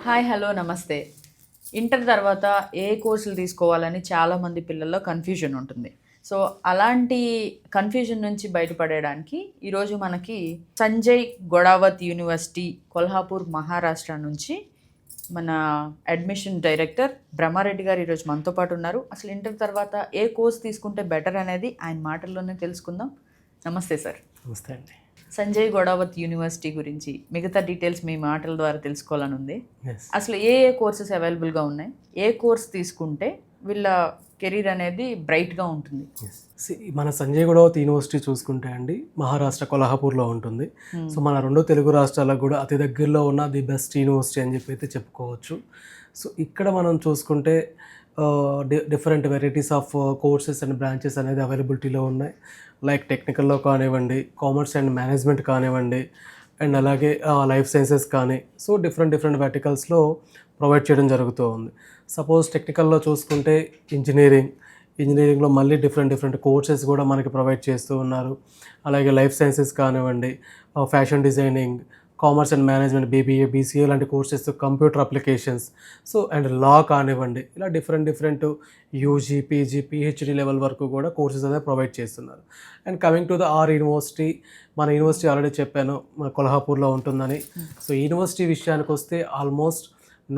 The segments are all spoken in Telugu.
హాయ్ హలో నమస్తే. ఇంటర్ తర్వాత ఏ కోర్సులు తీసుకోవాలని చాలామంది పిల్లల్లో కన్ఫ్యూజన్ ఉంటుంది. సో అలాంటి కన్ఫ్యూజన్ నుంచి బయటపడడానికి ఈరోజు మనకి సంజయ్ గొడావత్ యూనివర్సిటీ కొల్హాపూర్ మహారాష్ట్ర నుంచి మన అడ్మిషన్ డైరెక్టర్ బ్రహ్మారెడ్డి గారు ఈరోజు మనతో పాటు ఉన్నారు. అసలు ఇంటర్ తర్వాత ఏ కోర్స్ తీసుకుంటే బెటర్ అనేది ఆయన మాటల్లోనే తెలుసుకుందాం. నమస్తే సార్. నమస్తే అండి. సంజయ్ గొడావత్ యూనివర్సిటీ గురించి మిగతా డీటెయిల్స్ మీ మాటల ద్వారా తెలుసుకోవాలని ఉంది. అసలు ఏ కోర్సెస్ అవైలబుల్గా ఉన్నాయి, ఏ కోర్స్ తీసుకుంటే వీళ్ళ కెరీర్ అనేది బ్రైట్గా ఉంటుంది? మన సంజయ్ గొడావత్ యూనివర్సిటీ చూసుకుంటే అండి మహారాష్ట్ర కొల్హాపూర్లో ఉంటుంది. సో మన రెండు తెలుగు రాష్ట్రాలకు కూడా అతి దగ్గరలో ఉన్న ది బెస్ట్ యూనివర్సిటీ అని చెప్పి అయితే చెప్పుకోవచ్చు. సో ఇక్కడ మనం చూసుకుంటే different varieties of courses and branches అనేది అవైలబిలిటీలో ఉన్నాయి. లైక్ టెక్నికల్లో కానివ్వండి, కామర్స్ అండ్ మేనేజ్మెంట్ కానివ్వండి, అండ్ అలాగే లైఫ్ సైన్సెస్ కానీ, సో డిఫరెంట్ వర్టికల్స్లో ప్రొవైడ్ చేయడం జరుగుతూ ఉంది. సపోజ్ టెక్నికల్లో చూసుకుంటే ఇంజనీరింగ్లో మళ్ళీ డిఫరెంట్ కోర్సెస్ కూడా మనకి ప్రొవైడ్ చేస్తూ ఉన్నారు. అలాగే లైఫ్ సైన్సెస్ కానివ్వండి, fashion designing, commerce and management, BBA, BCA లాంటి courses, computer applications, so and law కానివ్వండి, ఇలా different UG, PG, PhD level వరకు కూడా కోర్సెస్ అనేది ప్రొవైడ్ చేస్తున్నారు. And coming to the university, మన యూనివర్సిటీ ఆల్రెడీ చెప్పాను మన కొల్హాపూర్లో ఉంటుందని. సో యూనివర్సిటీ విషయానికి వస్తే ఆల్మోస్ట్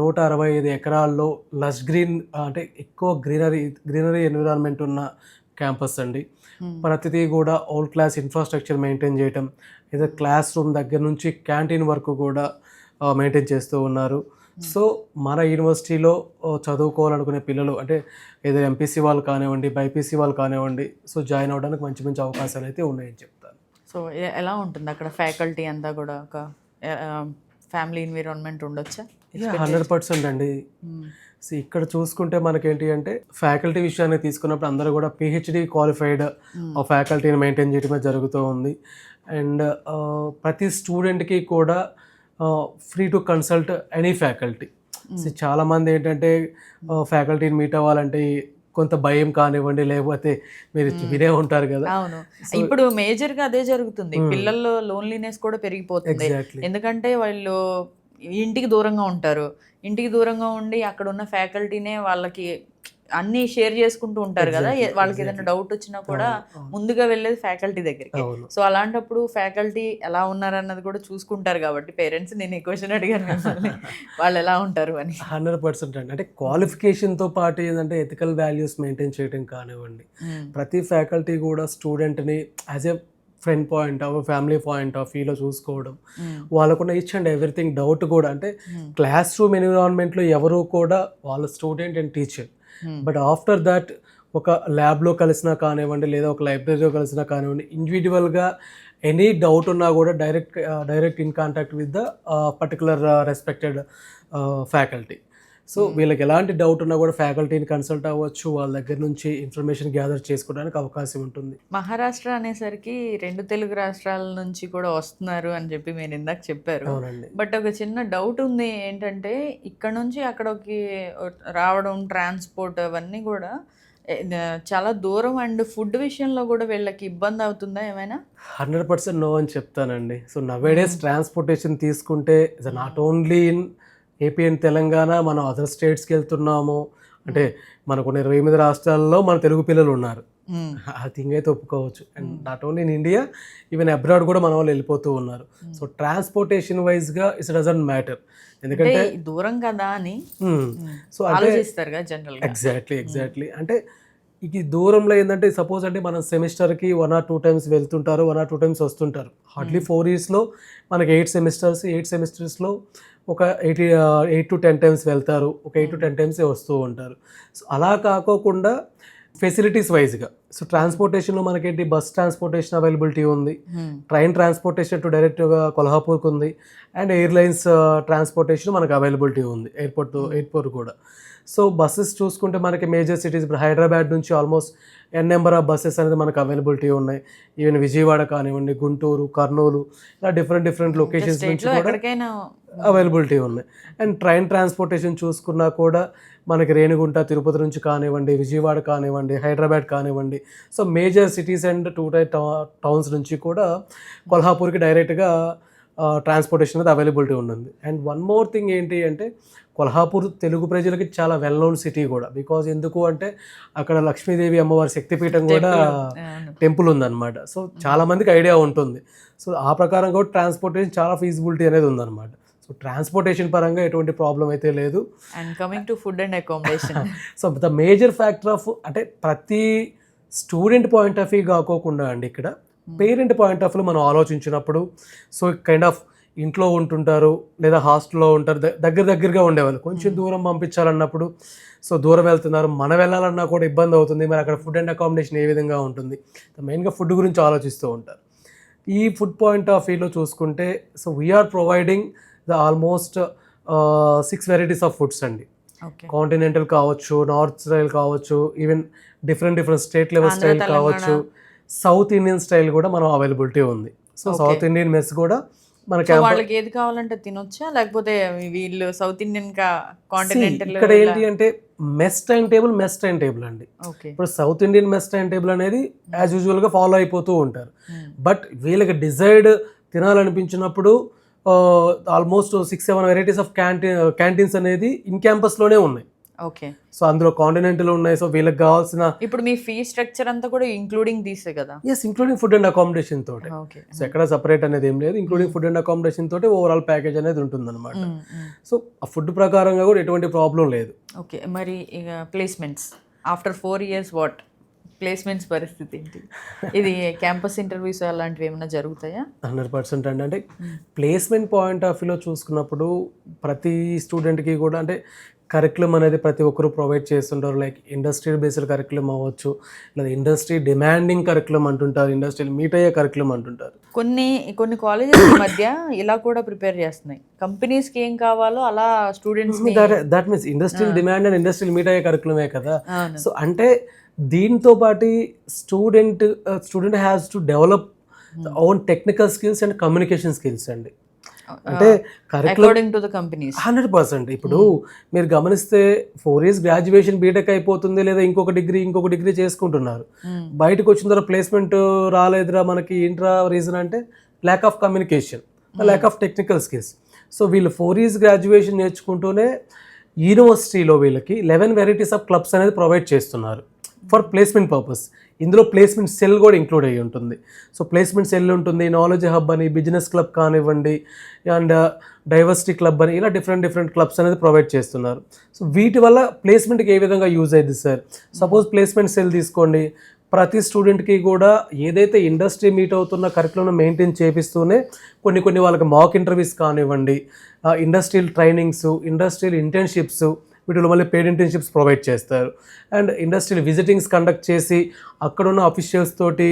165 ఎకరాల్లో లష్ గ్రీన్ అంటే ఎక్కువ గ్రీనరీ ఎన్విరాన్మెంట్ ఉన్న క్యాంపస్ అండి. ప్రతిదీ కూడా ఆల్ క్లాస్ ఇన్ఫ్రాస్ట్రక్చర్ మెయింటైన్ చేయటం, ఏదో క్లాస్ రూమ్ దగ్గర నుంచి క్యాంటీన్ వరకు కూడా మెయింటైన్ చేస్తూ ఉన్నారు. సో మన యూనివర్సిటీలో చదువుకోవాలనుకునే పిల్లలు అంటే ఏదో ఎంపీసీ వాళ్ళు కానివ్వండి, బైపీసీ వాళ్ళు కానివ్వండి, సో జాయిన్ అవ్వడానికి మంచి అవకాశాలు అయితే ఉన్నాయని చెప్తాను. సో ఎలా ఉంటుంది అక్కడ ఫ్యాకల్టీ అంతా కూడా? ఒక ఫ్యామిలీ ఎన్విరాన్మెంట్ ఉండొచ్చా? 100% అండి. సో ఇక్కడ చూసుకుంటే మనకేంటి అంటే ఫ్యాకల్టీ విషయాన్ని తీసుకున్నప్పుడు అందరూ కూడా పిహెచ్డి క్వాలిఫైడ్ ఫ్యాకల్టీని మెయింటైన్ చేయడమే జరుగుతూ ఉంది. అండ్ ప్రతి స్టూడెంట్కి కూడా free to consult any faculty. So చాలామంది ఏంటంటే ఫ్యాకల్టీని మీట్ అవ్వాలంటే కొంత భయం కానివ్వండి, లేకపోతే మీరు వినే ఉంటారు కదా. అవును, ఇప్పుడు మేజర్గా అదే జరుగుతుంది. పిల్లల్లో లోన్లీనెస్ కూడా పెరిగిపోతుంది. ఎందుకంటే వాళ్ళు ఇంటికి దూరంగా ఉంటారు. ఇంటికి దూరంగా ఉండి అక్కడ ఉన్న ఫ్యాకల్టీనే వాళ్ళకి అన్నీ షేర్ చేసుకుంటూ ఉంటారు కదా. వాళ్ళకి ఏదైనా డౌట్ వచ్చినా కూడా ముందుగా వెళ్ళేది ఫ్యాకల్టీ దగ్గరికి. సో అలాంటప్పుడు ఫ్యాకల్టీ ఎలా ఉన్నారన్నది కూడా చూసుకుంటారు కాబట్టి పేరెంట్స్, నేను ఈ క్వశ్చన్ అడిగాను మిమ్మల్ని, వాళ్ళు ఎలా ఉంటారు అని. 100% అండి. అంటే క్వాలిఫికేషన్తో పాటు ఏంటంటే ఎథికల్ వాల్యూస్ మెయింటైన్ చేయడం కానివ్వండి, ప్రతి ఫ్యాకల్టీ కూడా స్టూడెంట్ని as a friend point of family point of వ్యూలో చూసుకోవడం, వాళ్ళకున్న ఈచ్ అండ్ ఎవ్రీథింగ్ డౌట్ కూడా అంటే క్లాస్ రూమ్ ఎన్విరాన్మెంట్లో ఎవరు కూడా వాళ్ళ student and teacher, but after that ఒక ల్యాబ్లో కలిసినా కానివ్వండి, లేదా ఒక లైబ్రరీలో కలిసినా కానివ్వండి, ఇండివిజువల్గా ఎనీ డౌట్ ఉన్నా కూడా direct in contact with the particular respected faculty. So వీళ్ళకి ఎలాంటి డౌట్ ఉన్నా కూడా ఫ్యాకల్టీని కన్సల్ట్ అవ్వచ్చు, వాళ్ళ దగ్గర నుంచి ఇన్ఫర్మేషన్ గ్యాదర్ చేసుకోవడానికి అవకాశం ఉంటుంది. మహారాష్ట్ర అనేసరికి రెండు తెలుగు రాష్ట్రాల నుంచి కూడా వస్తున్నారు అని చెప్పి మీరు ఇందాక చెప్పారు. అవునండి. బట్ ఒక చిన్న డౌట్ ఉంది ఏంటంటే, ఇక్కడ నుంచి అక్కడికి రావడం, ట్రాన్స్పోర్ట్ అవన్నీ కూడా చాలా దూరం. అండ్ ఫుడ్ విషయంలో కూడా వీళ్ళకి ఇబ్బంది అవుతుందా ఏమైనా? 100% నో అని చెప్తానండి. సో నవేడేస్ ట్రాన్స్పోర్టేషన్ తీసుకుంటే not only in AP and Telangana, మనం అదర్ స్టేట్స్కి వెళ్తున్నాము అంటే మనకు 28 రాష్ట్రాల్లో మన తెలుగు పిల్లలు ఉన్నారు, ఆ థింగ్ అయితే ఒప్పుకోవచ్చు. And not only in India, even abroad కూడా మన వాళ్ళు వెళ్ళిపోతూ ఉన్నారు. సో ట్రాన్స్పోర్టేషన్ వైజ్గా ఇట్స్ డజంట్ మ్యాటర్, ఎందుకంటే దూరం కదా అని సో ఆలోచిస్తారు కదా జనరల్గా. ఎగ్జాక్ట్లీ అంటే ఇది దూరంలో ఏంటంటే సపోజ్ అంటే మనం సెమిస్టర్కి 1 or 2 times వెళ్తుంటారు, 1 or 2 times వస్తుంటారు. హార్డ్లీ 4 yearsలో మనకి 8 సెమిస్టర్స్లో ఒక 8 to 10 times వెళ్తారు, ఒక 8 to 10 times వస్తూ ఉంటారు. సో అలా కాకోకుండా ఫెసిలిటీస్ వైజ్గా, సో ట్రాన్స్పోర్టేషన్లో మనకేంటి బస్ ట్రాన్స్పోర్టేషన్ అవైలబిలిటీ ఉంది, ట్రైన్ ట్రాన్స్పోర్టేషన్ టు డైరెక్ట్గా కొల్హాపూర్కి ఉంది, అండ్ ఎయిర్లైన్స్ ట్రాన్స్పోర్టేషన్ మనకు అవైలబిలిటీ ఉంది ఎయిర్పోర్ట్ కూడా. సో బస్సెస్ చూసుకుంటే మనకి మేజర్ సిటీస్ ఇప్పుడు హైదరాబాద్ నుంచి almost n number of buses అనేది మనకు అవైలబిలిటీ ఉన్నాయి. ఈవెన్ విజయవాడ కానివ్వండి, గుంటూరు, కర్నూలు, ఇలా డిఫరెంట్ లొకేషన్స్ నుంచి కూడా అవైలబిలిటీ ఉన్నాయి. అండ్ ట్రైన్ ట్రాన్స్పోర్టేషన్ చూసుకున్నా కూడా మనకి రేణిగుంట, తిరుపతి నుంచి కానివ్వండి, విజయవాడ కానివ్వండి, హైదరాబాద్ కానివ్వండి, so major cities and 2 towns నుంచి కూడా కొల్హాపూర్కి డైరెక్ట్గా ట్రాన్స్పోర్టేషన్ అనేది అవైలబిలిటీ ఉంటుంది. అండ్ వన్ మోర్ థింగ్ ఏంటి అంటే కొల్హాపూర్ తెలుగు ప్రజలకి చాలా వెల్ నోన్ సిటీ కూడా. బికాజ్ ఎందుకు అంటే అక్కడ లక్ష్మీదేవి అమ్మవారి శక్తిపీఠం కూడా టెంపుల్ ఉందన్నమాట. సో చాలామందికి ఐడియా ఉంటుంది. సో ఆ ప్రకారం కూడా ట్రాన్స్పోర్టేషన్ చాలా ఫీజిబిలిటీ అనేది ఉందన్నమాట. సో ట్రాన్స్పోర్టేషన్ పరంగా ఎటువంటి ప్రాబ్లం అయితే లేదు. And coming to food and accommodation, so the major factor of అంటే ప్రతి స్టూడెంట్ పాయింట్ ఆఫ్ వ్యూ కాకోకుండా అండి, ఇక్కడ పేరెంట్ పాయింట్ ఆఫ్ వ్యూ మనం ఆలోచించినప్పుడు, సో కైండ్ ఆఫ్ ఇంట్లో ఉంటుంటారు లేదా హాస్టల్లో ఉంటారు, దగ్గరగా ఉండేవాళ్ళు. కొంచెం దూరం పంపించాలన్నప్పుడు సో దూరం వెళ్తున్నారు, మనం వెళ్ళాలన్నా కూడా ఇబ్బంది అవుతుంది. మరి అక్కడ ఫుడ్ అండ్ అకామిడేషన్ ఏ విధంగా ఉంటుంది, మెయిన్గా ఫుడ్ గురించి ఆలోచిస్తూ ఉంటారు. ఈ ఫుడ్ పాయింట్ ఆఫ్ వ్యూలో చూసుకుంటే so we are providing the almost 6 varieties of foods అండి. కాంటినెంటల్ కావచ్చు, నార్త్ స్టైల్ కావచ్చు, even different state level style కావచ్చు, సౌత్ ఇండియన్ స్టైల్ కూడా మనం అవైలబిలిటీ ఉంది. సో సౌత్ ఇండియన్ మెస్ కూడా మనకి వాళ్ళకి ఏది కావాలంటే తినొచ్చా, లేకపోతే వీళ్ళు సౌత్ ఇండియన్ కాంటినెంటల్? ఇక్కడ ఏంటి అంటే మెస్ టైం టేబుల్ అండి. ఇప్పుడు South Indian mess time table అనేది యాజ్ యూజువల్గా ఫాలో అయిపోతూ ఉంటారు. బట్ వీళ్ళకి డిజైర్డ్ తినాలనిపించినప్పుడు ఆల్మోస్ట్ 6-7 వెరైటీస్ ఆఫ్ క్యాంటీన్స్ అనేది ఇన్ క్యాంపస్లోనే ఉన్నాయి. ఓకే. సో అందులో కాంటినెంటల్ ఉన్నాయి. సో వీళ్ళకి కావాల్సిన ఇప్పుడు మీ ఫీ స్ట్రక్చర్ అంతా కూడా ఇంక్లూడింగ్ తీసే కదా? Yes, including food and accommodation తోటి. సో ఎక్కడ సపరేట్ అనేది ఏం లేదు, ఇంక్లూడింగ్ ఫుడ్ అండ్ అకామిడేషన్ తోటి ఓవరాల్ ప్యాకేజ్ అనేది ఉంటుంది అనమాట. సో ఆ ఫుడ్ ప్రకారంగా కూడా ఎటువంటి ప్రాబ్లం లేదు. ఓకే. మరి ఇక placements after 4 years what placements పరిస్థితి ఏంటి? ఇది క్యాంపస్ ఇంటర్వ్యూస్ అలాంటివి ఏమైనా జరుగుతాయా? 100% అండి. అంటే ప్లేస్మెంట్ పాయింట్ ఆఫ్ వ్యూలో చూసుకున్నప్పుడు ప్రతి స్టూడెంట్కి కూడా అంటే కరికులం అనేది ప్రతి ఒక్కరు ప్రొవైడ్ చేస్తుంటారు. లైక్ ఇండస్ట్రియల్ బేస్డ్ కరికులం అవ్వచ్చు, లేదా ఇండస్ట్రీ డిమాండింగ్ కరికులం అంటుంటారు, ఇండస్ట్రియల్ మీట్ అయ్యే కరికులం అంటుంటారు. కొన్ని కాలేజెస్ మధ్య ఇలా కూడా ప్రిపేర్ చేస్తున్నాయి. కంపెనీస్కి ఏం కావాలో అలా students that means industrial demand and industrial meet అయ్యే కరికులమే కదా. సో అంటే దీంతో పాటు student has to develop own technical skills and communication skills అండి. అంటే అకార్డింగ్ టు ద కంపెనీస్ 100%. ఇప్పుడు మీరు గమనిస్తే 4 years గ్రాడ్యుయేషన్ బీటెక్ అయిపోతుంది, లేదా ఇంకొక డిగ్రీ చేసుకుంటున్నారు. బయటకు వచ్చిన తర్వాత ప్లేస్మెంట్ రాలేదురా మనకి, ఏంట్రా రీజన్ అంటే lack of communication, lack of technical skills. So వీళ్ళు 4 years గ్రాడ్యుయేషన్ నేర్చుకుంటూనే యూనివర్సిటీలో వీళ్ళకి 11 వెరైటీస్ ఆఫ్ క్లబ్స్ అనేది ప్రొవైడ్ చేస్తున్నారు ఫర్ ప్లేస్మెంట్ పర్పస్. ఇందులో ప్లేస్మెంట్ సెల్ కూడా ఇంక్లూడ్ అయ్యి ఉంటుంది. సో ప్లేస్మెంట్ సెల్ ఉంటుంది, నాలెడ్జ్ హబ్ అని, బిజినెస్ క్లబ్ కానివ్వండి, అండ్ డైవర్సిటీ క్లబ్ అని, ఇలా డిఫరెంట్ క్లబ్స్ అనేది ప్రొవైడ్ చేస్తున్నారు. సో వీటి వల్ల ప్లేస్మెంట్కి ఏ విధంగా యూజ్ అయ్యింది సార్? సపోజ్ ప్లేస్మెంట్ సెల్ తీసుకోండి, ప్రతి స్టూడెంట్కి కూడా ఏదైతే ఇండస్ట్రీ మీట్ అవుతున్న కరికులం మెయింటైన్ చేపిస్తూనే కొన్ని వాళ్ళకి మాక్ ఇంటర్వ్యూస్ కానివ్వండి, ఇండస్ట్రియల్ ట్రైనింగ్స్, ఇండస్ట్రియల్ ఇంటర్న్షిప్స్, వీటిలో మళ్ళీ పెయిడ్ ఇంటర్న్షిప్స్ ప్రొవైడ్ చేస్తారు. అండ్ ఇండస్ట్రియల్ విజిటింగ్స్ కండక్ట్ చేసి అక్కడున్న అఫీషియల్స్ తోటి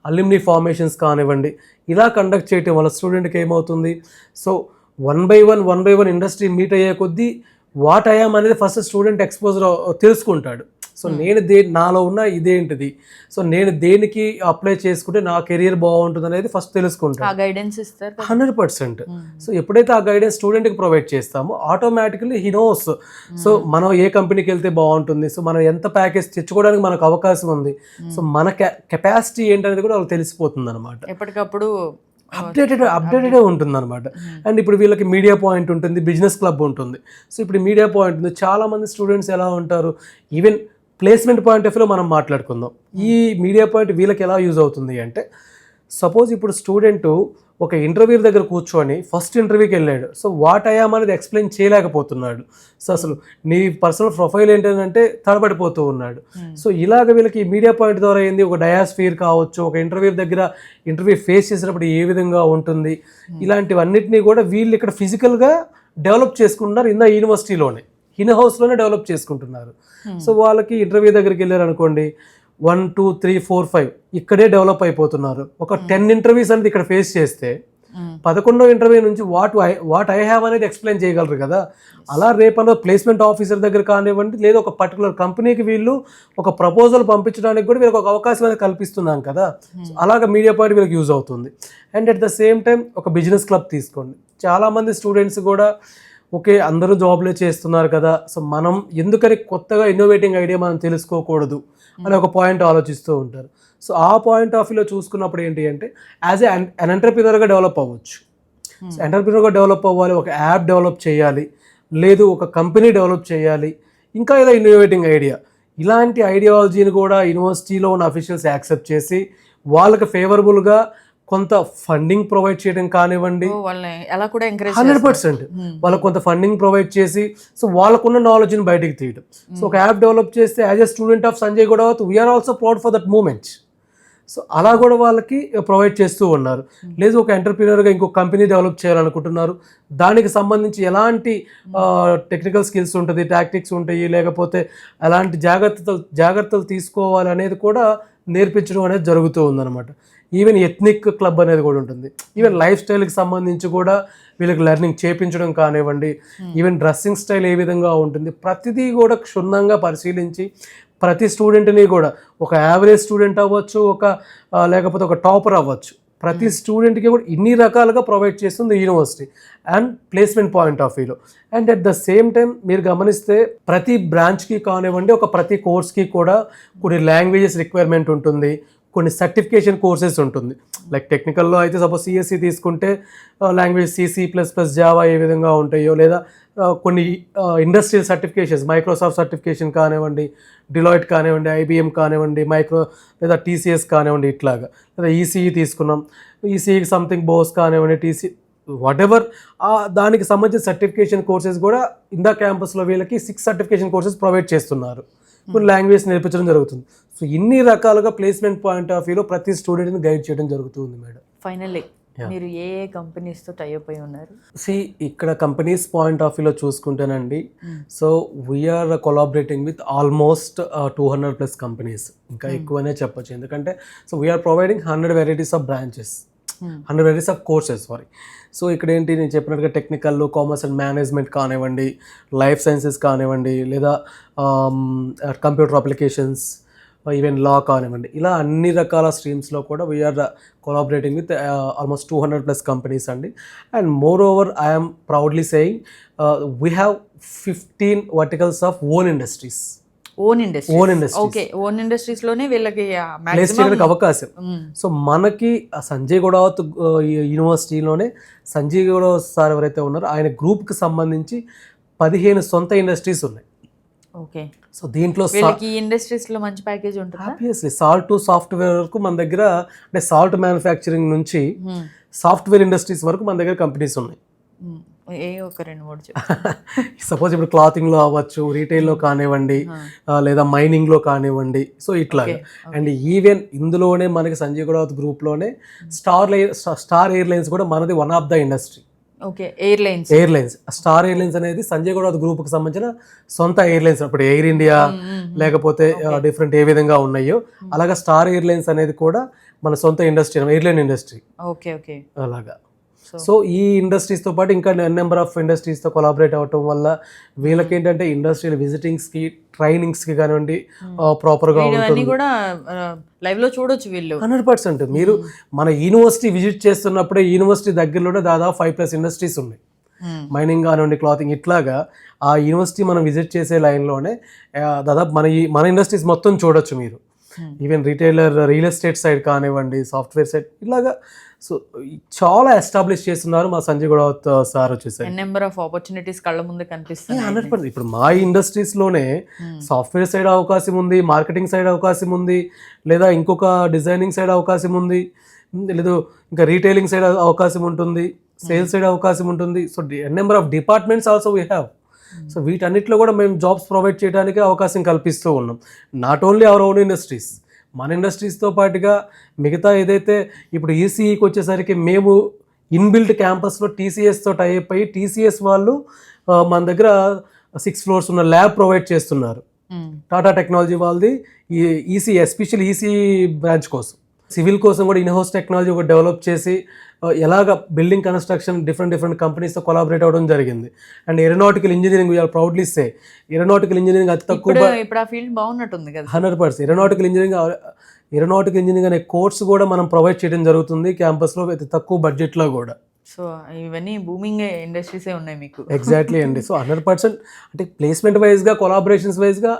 అల్యూమినీ ఫార్మేషన్స్ కానివ్వండి, ఇలా కండక్ట్ చేయటం వల్ల స్టూడెంట్కి ఏమవుతుంది, so one by one industry meet అయ్యే కొద్దీ వాట్ ఐఎమ్ అనేది ఫస్ట్ స్టూడెంట్ ఎక్స్పోజర్ తెలుసుకుంటాడు. సో నేను నాలో ఉన్న ఇదేంటిది, సో నేను దేనికి అప్లై చేసుకుంటే నా కెరియర్ బాగుంటుంది అనేది ఫస్ట్ తెలుసుకుంటాను. 100%. సో ఎప్పుడైతే ఆ గైడెన్స్ స్టూడెంట్కి ప్రొవైడ్ చేస్తామో ఆటోమేటికలీ హీ నోస్ సో మనం ఏ కంపెనీకి వెళ్తే బాగుంటుంది, సో మనం ఎంత ప్యాకేజ్ తెచ్చుకోవడానికి మనకు అవకాశం ఉంది, సో మన కెపాసిటీ ఏంటనేది కూడా వాళ్ళకి తెలిసిపోతుంది అనమాట. ఎప్పటికప్పుడు అప్డేటెడ్ ఉంటుంది అనమాట. అండ్ ఇప్పుడు వీళ్ళకి మీడియా పాయింట్ ఉంటుంది, బిజినెస్ క్లబ్ ఉంటుంది. సో ఇప్పుడు మీడియా పాయింట్ ఉంది. చాలామంది స్టూడెంట్స్ ఎలా ఉంటారు, ఈవెన్ ప్లేస్మెంట్ పాయింట్ ఆఫ్ వ్యూలో మనం మాట్లాడుకుందాం. ఈ మీడియా పాయింట్ వీళ్ళకి ఎలా యూజ్ అవుతుంది అంటే, సపోజ్ ఇప్పుడు స్టూడెంట్ ఒక ఇంటర్వ్యూ దగ్గర కూర్చొని ఫస్ట్ ఇంటర్వ్యూకి వెళ్ళాడు, సో వాట్ ఐయామ్ అనేది ఎక్స్ప్లెయిన్ చేయలేకపోతున్నాడు. సో అసలు నీ పర్సనల్ ప్రొఫైల్ ఏంటంటే తడబడిపోతూ ఉన్నాడు. సో ఇలాగ వీళ్ళకి మీడియా పాయింట్ ద్వారా ఏంది, ఒక డయాస్ఫియర్ కావచ్చు, ఒక ఇంటర్వ్యూ ఫేస్ చేసినప్పుడు ఏ విధంగా ఉంటుంది, ఇలాంటివన్నిటినీ కూడా వీళ్ళు ఇక్కడ ఫిజికల్గా డెవలప్ చేసుకుంటున్నారు. యూనివర్సిటీలోనే ఇన్ హౌస్లోనే డెవలప్ చేసుకుంటున్నారు. సో వాళ్ళకి ఇంటర్వ్యూ దగ్గరికి వెళ్ళారు అనుకోండి, 1, 2, 3, 4, 5 ఇక్కడే డెవలప్ అయిపోతున్నారు. ఒక 10 ఇంటర్వ్యూస్ అనేది ఇక్కడ ఫేస్ చేస్తే 11వ ఇంటర్వ్యూ నుంచి వాట్ ఐ హ్యావ్ అనేది ఎక్స్ప్లెయిన్ చేయగలరు కదా. అలా రేపన్నా ప్లేస్మెంట్ ఆఫీసర్ దగ్గర కానివ్వండి, లేదా ఒక పర్టికులర్ కంపెనీకి వీళ్ళు ఒక ప్రపోజల్ పంపించడానికి కూడా వీళ్ళకి ఒక అవకాశం అనేది కల్పిస్తున్నాం కదా. అలాగ మీడియా పాయింట్ వీళ్ళకి యూజ్ అవుతుంది. And at the same time ఒక బిజినెస్ క్లబ్ తీసుకోండి. చాలామంది స్టూడెంట్స్ కూడా ఓకే అందరూ జాబ్లే చేస్తున్నారు కదా, సో మనం ఎందుకని కొత్తగా ఇన్నోవేటింగ్ ఐడియా మనం తెలుసుకోకూడదు అని ఒక పాయింట్ ఆలోచిస్తూ ఉంటారు. సో ఆ పాయింట్ ఆఫ్ వ్యూలో చూసుకున్నప్పుడు ఏంటి అంటే యాజ్ ఎన్ ఎంటర్ప్రినర్గా డెవలప్ అవ్వచ్చు. సో ఎంటర్ప్రీనర్గా డెవలప్ అవ్వాలి, ఒక యాప్ డెవలప్ చేయాలి, లేదు ఒక కంపెనీ డెవలప్ చేయాలి, ఇంకా ఏదో ఇన్నోవేటింగ్ ఐడియా, ఇలాంటి ఐడియాలజీని కూడా యూనివర్సిటీలో ఉన్న అఫీషియల్స్ యాక్సెప్ట్ చేసి వాళ్ళకి ఫేవరబుల్గా కొంత ఫండింగ్ ప్రొవైడ్ చేయడం కానివ్వండి, వాళ్ళని ఎలా కూడా ఎంకరేజ్ 100% వాళ్ళకు కొంత ఫండింగ్ ప్రొవైడ్ చేసి సో వాళ్ళకున్న నాలెడ్జ్ని బయటికి తీయడం. సో ఒక యాప్ డెవలప్ చేస్తే as a student of Sanjay Ghodawat we are also proud for that moment. So అలా కూడా వాళ్ళకి ప్రొవైడ్ చేస్తూ ఉన్నారు. లేదు ఒక ఎంటర్ప్రీనర్గా ఇంకో కంపెనీ డెవలప్ చేయాలనుకుంటున్నారు, దానికి సంబంధించి ఎలాంటి టెక్నికల్ స్కిల్స్ ఉంటుంది, టాక్టిక్స్ ఉంటాయి, లేకపోతే ఎలాంటి జాగ్రత్తలు తీసుకోవాలి అనేది కూడా నేర్పించడం అనేది జరుగుతూ ఉందన్నమాట. ఈవెన్ ఎథ్నిక్ క్లబ్ అనేది కూడా ఉంటుంది. ఈవెన్ లైఫ్ స్టైల్కి సంబంధించి కూడా వీళ్ళకి లెర్నింగ్ చేపించడం కానివ్వండి, ఈవెన్ డ్రెస్సింగ్ స్టైల్ ఏ విధంగా ఉంటుంది, ప్రతిదీ కూడా క్షుణ్ణంగా పరిశీలించి ప్రతి స్టూడెంట్ని కూడా ఒక యావరేజ్ స్టూడెంట్ అవ్వచ్చు, లేకపోతే ఒక టాపర్ అవ్వచ్చు, ప్రతి స్టూడెంట్కి కూడా ఇన్ని రకాలుగా ప్రొవైడ్ చేస్తుంది university and placement point of వ్యూలో. And at the same time మీరు గమనిస్తే ప్రతి బ్రాంచ్కి కానివ్వండి, ప్రతి కోర్స్కి కూడా కొన్ని లాంగ్వేజెస్ రిక్వైర్మెంట్ ఉంటుంది, కొన్ని సర్టిఫికేషన్ కోర్సెస్ ఉంటుంది. లైక్ టెక్నికల్లో అయితే సపోజ్ సిఎస్సి తీసుకుంటే లాంగ్వేజ్ C++, జావా ఏ విధంగా ఉంటాయో, లేదా కొన్ని ఇండస్ట్రియల్ సర్టిఫికేషన్స్, మైక్రోసాఫ్ట్ సర్టిఫికేషన్ కానివ్వండి, డిలాయిట్ కానివ్వండి, IBM కానివ్వండి, లేదా TCS కానివ్వండి, ఇట్లాగా. లేదా ఈసీఈ తీసుకున్నాం, ఈసీఈకి సంథింగ్ బోస్ కానివ్వండి, వాటెవర్ దానికి సంబంధించిన సర్టిఫికేషన్ కోర్సెస్ కూడా ఇందా క్యాంపస్లో వీళ్ళకి 6 సర్టిఫికేషన్ కోర్సెస్ ప్రొవైడ్ చేస్తున్నారు. కొన్ని లాంగ్వేజ్ నేర్పించడం జరుగుతుంది. సో ఇన్ని రకాలుగా ప్లేస్మెంట్ పాయింట్ ఆఫ్ వ్యూలో ప్రతి స్టూడెంట్ని గైడ్ చేయడం జరుగుతుంది మేడం. ఫైనల్లీ మీరు ఏ కంపెనీస్తో టైఅప్ అయి ఉన్నారు? ఇక్కడ కంపెనీస్ పాయింట్ ఆఫ్ వ్యూలో చూసుకుంటేనండి, so we are collaborating with almost 200+ companies, ఇంకా ఎక్కువనే చెప్పొచ్చు. ఎందుకంటే so we are providing 100 varieties of branches, 100 varieties of courses. So ఇక్కడ ఏంటి, నేను చెప్పినట్టుగా టెక్నికల్, కామర్స్ అండ్ మేనేజ్మెంట్ కానివ్వండి, లైఫ్ సైన్సెస్ కానివ్వండి, లేదా కంప్యూటర్ అప్లికేషన్స్, ఈవెన్ లా కానివ్వండి, ఇలా అన్ని రకాల స్ట్రీమ్స్లో కూడా we are collaborating with almost 200+ companies అండి. And moreover I'm proudly saying we have 15 verticals of own industries. Own ఇండస్ట్రీస్లోనే వీళ్ళకి ప్లేస్ చేయడానికి అవకాశం. సో మనకి సంజయ్ గొడవత్ యూనివర్సిటీలోనే సంజయ్ గొడవత్ సార్ ఎవరైతే ఉన్నారో ఆయన గ్రూప్కి సంబంధించి 15 సొంత ఇండస్ట్రీస్ ఉన్నాయి. ఓకే. సో దీంట్లో ఈ ఇండస్ట్రీస్లో మంచి ప్యాకేజ్ ఉంటుంది. ఆబ్వియస్లీ సాల్ట్ టు సాఫ్ట్వేర్ వరకు మన దగ్గర, అంటే సాల్ట్ మ్యానుఫ్యాక్చరింగ్ నుంచి సాఫ్ట్వేర్ ఇండస్ట్రీస్ వరకు మన దగ్గర కంపెనీస్ ఉన్నాయి. ఏ ఒక 2-3 సపోజ్ ఇప్పుడు క్లాతింగ్లో అవ్వచ్చు, రీటైల్లో కానివ్వండి, లేదా మైనింగ్లో కానివ్వండి, సో ఇట్లాగా. అండ్ ఈవెన్ ఇందులోనే మనకి సంజయ్ గొడవత్ గ్రూప్లోనే స్టార్ ఎయిర్లైన్స్ కూడా మనది one of the industry. Okay. Airlines star airlines అనేది సంజయ్ గొడవత్ గ్రూప్కి సంబంధించిన సొంత ఎయిర్లైన్స్. ఇప్పుడు ఎయిర్ ఇండియా లేకపోతే డిఫరెంట్ ఏ విధంగా ఉన్నాయో అలాగా స్టార్ ఎయిర్లైన్స్ అనేది కూడా మన సొంత ఇండస్ట్రీ, ఎయిర్లైన్ ఇండస్ట్రీ. ఓకే. అలాగా. సో ఈ ఇండస్ట్రీస్తో పాటు ఇంకా నెంబర్ ఆఫ్ ఇండస్ట్రీస్తో కొలాబరేట్ అవ్వటం వల్ల వీళ్ళకి ఏంటంటే ఇండస్ట్రియల్ విజిటింగ్స్కి, ట్రైనింగ్స్కి కానివ్వండి ప్రాపర్గా ఉంటుంది. కూడా లైవ్లో చూడొచ్చు వీళ్ళు. 100% మీరు మన యూనివర్సిటీ విజిట్ చేస్తున్నప్పుడే యూనివర్సిటీ దగ్గరలోనే దాదాపు 5+ ఇండస్ట్రీస్ ఉన్నాయి. మైనింగ్ కానివ్వండి, క్లాతింగ్, ఇట్లాగా ఆ యూనివర్సిటీ మనం విజిట్ చేసే లైన్లోనే దాదాపు మన ఇండస్ట్రీస్ మొత్తం చూడొచ్చు మీరు. Even retailer, real estate side కానివ్వండి, సాఫ్ట్వేర్ సైడ్, ఇలాగా. సో చాలా ఎస్టాబ్లిష్ చేస్తున్నారు మా సంజయ్ గొడవత్ సార్ వచ్చేసరికి. నెంబర్ ఆఫ్ ఆపర్చునిటీస్ కళ్ళ ముందు కనిపిస్తాయి. 100%. ఇప్పుడు మా ఇండస్ట్రీస్లోనే సాఫ్ట్వేర్ సైడ్ అవకాశం ఉంది, మార్కెటింగ్ సైడ్ అవకాశం ఉంది, లేదా ఇంకొక డిజైనింగ్ సైడ్ అవకాశం ఉంది, లేదు ఇంకా రీటైలింగ్ సైడ్ అవకాశం ఉంటుంది, సేల్స్ సైడ్ అవకాశం ఉంటుంది. So number of departments also we have. So వీటన్నిటిలో కూడా మేము జాబ్స్ ప్రొవైడ్ చేయడానికి అవకాశం కల్పిస్తూ ఉన్నాం. Not only our own industries, మన ఇండస్ట్రీస్తో పాటుగా మిగతా ఏదైతే ఇప్పుడు ఈసీఈకి వచ్చేసరికి మేము ఇన్బిల్ట్ క్యాంపస్లో TCSతో టైప్ అయ్యి TCS వాళ్ళు మన దగ్గర 6 floors ఉన్న ల్యాబ్ ప్రొవైడ్ చేస్తున్నారు. టాటా టెక్నాలజీ వాళ్ళది ఈసీ, ఎస్పెషల్ ఈసీ బ్రాంచ్ కోసం, సివిల్ కోసం కూడా ఇన్హౌస్ టెక్నాలజీ ఒకటి డెవలప్ చేసి ఎలాగ బిల్డింగ్ కన్స్ట్రక్షన్ డిఫరెంట్ కంపెనీస్తో కొలాబరేట్ అవ్వడం జరిగింది. And aeronautical engineering we are proudly say, aeronautical engineering అతి తక్కువ, ఇప్పుడు ఆ ఫీల్డ్ బాగున్నట్టుంది కదా. 100%. ఏరోనాటికల్ ఇంజనీరింగ్ అనే కోర్స్ కూడా మనం ప్రొవైడ్ చేయడం జరుగుతుంది క్యాంపస్లో అతి తక్కువ బడ్జెట్లో కూడా. సో ఇవన్నీ బూమింగ్ ఇండస్ట్రీసే ఉన్నాయి మీకు. ఎగ్జాక్ట్లీ అండి. సో 100% అంటే ప్లేస్మెంట్ వైజ్గా, కొలాబరేషన్స్ వైజ్గా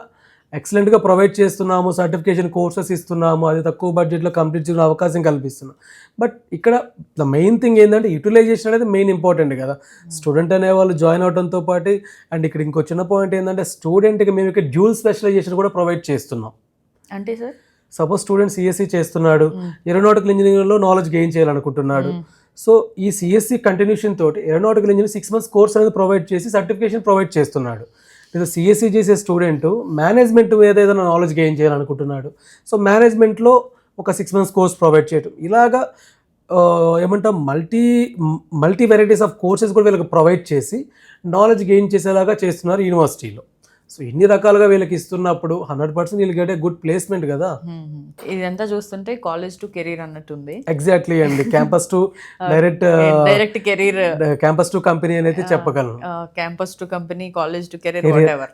ఎక్సలెంట్గా ప్రొవైడ్ చేస్తున్నాము, సర్టిఫికేషన్ కోర్సెస్ ఇస్తున్నాము, అది తక్కువ బడ్జెట్లో కంప్లీట్ చేసుకునే అవకాశం కల్పిస్తున్నాం. బట్ ఇక్కడ ద మెయిన్ థింగ్ ఏంటంటే యూటిలైజేషన్ అనేది మెయిన్ ఇంపార్టెంట్ కదా. స్టూడెంట్ అనేవాళ్ళు జాయిన్ అవడంతో పాటు అండ్ ఇక్కడ ఇంకో చిన్న పాయింట్ ఏంటంటే స్టూడెంట్కి మేము ఇక్కడ డ్యూల్ స్పెషలైజేషన్ కూడా ప్రొవైడ్ చేస్తున్నాం. అంటే సార్ సపోజ్ స్టూడెంట్ సిఎస్సి చేస్తున్నాడు, ఏరోనాటికల్ ఇంజనీరింగ్లో నాలెడ్జ్ గెయిన్ చేయాలనుకుంటున్నాడు. సో ఈ సిఎస్సి కంటిన్యూషన్ తోటి ఏరోనాటికల్ ఇంజనీరింగ్ 6 months కోర్స్ అనేది ప్రొవైడ్ చేసి సర్టిఫికేషన్ ప్రొవైడ్ చేస్తున్నాడు. లేదా సిఎస్సి చేసే స్టూడెంట్ మేనేజ్మెంట్ మీద ఏదైనా నాలెడ్జ్ గెయిన్ చేయాలనుకుంటున్నాడు. సో మేనేజ్మెంట్లో ఒక 6 months కోర్స్ ప్రొవైడ్ చేయటం, ఇలాగా ఏమంటాం మల్టీ వెరైటీస్ ఆఫ్ కోర్సెస్ కూడా వీళ్ళకి ప్రొవైడ్ చేసి నాలెడ్జ్ గెయిన్ చేసేలాగా చేస్తున్నారు యూనివర్సిటీలో. సో ఇన్ని రకాలుగా వీళ్ళకి ఇస్తున్నప్పుడు 100% వీళ్ళు గెట్ ఏ గుడ్ ప్లేస్మెంట్ కదా. ఇదంతా చూస్తుంటే కాలేజ్ టు కెరీర్ అన్నట్టుంది. ఎగ్జాక్ట్లీ అండి, campus to direct career, campus to company అని అయితే చెప్పగలను. Campus to company, college to career, what ever.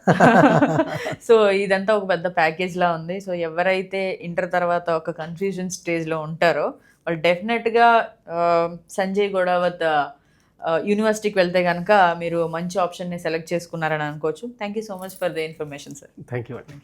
So ఇదంతా ఒక పెద్ద ప్యాకేజ్ లా ఉంది. సో ఎవరైతే ఇంటర్ తర్వాత ఒక కన్ఫ్యూజన్ స్టేజ్లో ఉంటారో వాళ్ళు డెఫినెట్గా సంజయ్ గొడావత్ యూనివర్సిటీకి వెళ్తే కనుక మీరు మంచి ఆప్షన్ని సెలెక్ట్ చేసుకున్నారని అనుకోవచ్చు. Thank you so much for the information sir. Thank you అండి.